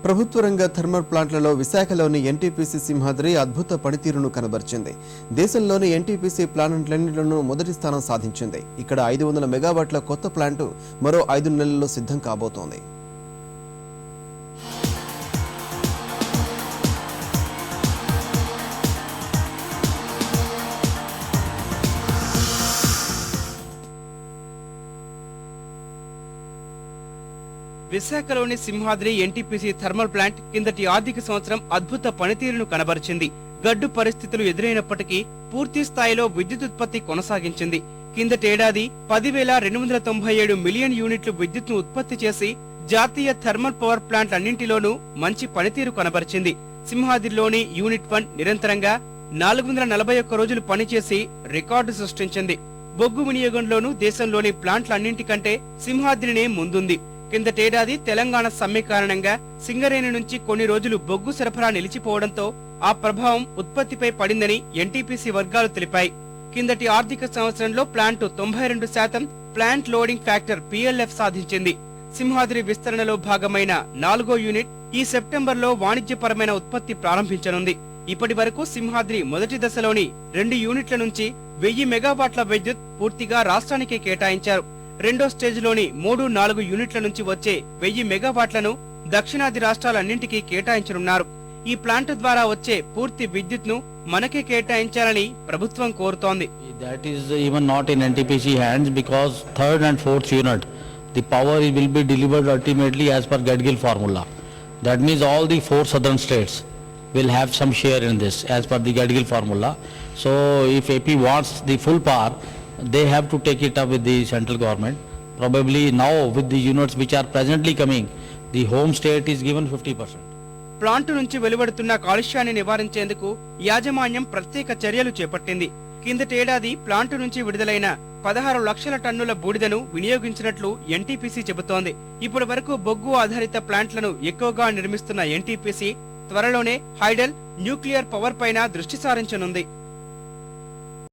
ప్రభుత్వ రంగ థర్మల్ ప్లాంట్లలో విశాఖలోని ఎన్టీపీసీ సింహాద్రి అద్భుత పనితీరును కనబర్చింది. దేశంలోని ఎన్టీపీసీ ప్లాంట్లన్నింటిలోనూ మొదటి స్థానం సాధించింది. ఇక్కడ 500 మెగావాట్ల కొత్త ప్లాంటు మరో 5 నెలల్లో సిద్ధం కాబోతోంది. విశాఖలోని సింహాద్రి ఎన్టీపీసీ థర్మల్ ప్లాంట్ కిందటి ఆర్థిక సంవత్సరం అద్భుత పనితీరును కనబరిచింది. గడ్డు పరిస్థితులు ఎదురైనప్పటికీ పూర్తి స్థాయిలో విద్యుత్ ఉత్పత్తి కొనసాగించింది. కిందటేడాది 10,297 మిలియన్ యూనిట్లు విద్యుత్ను ఉత్పత్తి చేసి జాతీయ థర్మల్ పవర్ ప్లాంట్ అన్నింటిలోనూ మంచి పనితీరు కనబరిచింది. సింహాద్రిలోని యూనిట్ 1 నిరంతరంగా 441 రోజులు పనిచేసి రికార్డు సృష్టించింది. బొగ్గు వినియోగంలోనూ దేశంలోని ప్లాంట్లన్నింటికంటే సింహాద్రినే ముందుంది. కిందటేడాది తెలంగాణ సమ్మె కారణంగా సింగరేణి నుంచి కొన్ని రోజులు బొగ్గు సరఫరా నిలిచిపోవడంతో ఆ ప్రభావం ఉత్పత్తిపై పడిందని ఎన్టీపీసీ వర్గాలు తెలిపాయి. కిందటి ఆర్థిక సంవత్సరంలో plant 92% plant loading factor PLF సాధించింది. సింహాద్రి విస్తరణలో భాగమైన 4వ యూనిట్ ఈ సెప్టెంబర్లో వాణిజ్యపరమైన ఉత్పత్తి ప్రారంభించనుంది. ఇప్పటి వరకు సింహాద్రి మొదటి దశలోని 2 యూనిట్ల నుంచి 1000 మెగావాట్ల విద్యుత్ పూర్తిగా రాష్ట్రానికే కేటాయించారు. రెండో స్టేజ్లోని 3, 4 యూనిట్ల నుంచి వచ్చే 1000 మెగావాట్లను దక్షిణాది రాష్ట్రాలన్నింటికీ కేటాయించనున్నారు. ఈ ప్లాంట్ ద్వారా వచ్చే పూర్తి విద్యుత్ ను మనకే కేటాయించాలని ప్రభుత్వం కోరుతోంది. That is even not in NTPC hands because third and fourth unit, the power will be delivered ultimately as per Gadgil formula. That means all the 4 southern states will have some share in this as per the Gadgil formula. So if AP wants the full power, they have to take it up with the central government. Probably now with the units which are presently coming, the home state is given 50%. Plant నుంచి వెలువడుతున్న కాలుష్యాన్ని నివారించేందుకు యాజమాన్యం ప్రత్యేక చర్యలు చేపట్టింది. కిందటేడాది plant నుంచి విడుదలైన 16 లక్షల టన్నుల బూడిదను వినియోగించినట్లు ఎన్టీపీసీ చెబుతోంది. ఇప్పటి వరకు బొగ్గు ఆధారిత ప్లాంట్లను ఎక్కువగా నిర్మిస్తున్న ఎన్టీపీసీ త్వరలోనే హైడల్, న్యూక్లియర్ పవర్ పైన దృష్టి సారించనుంది.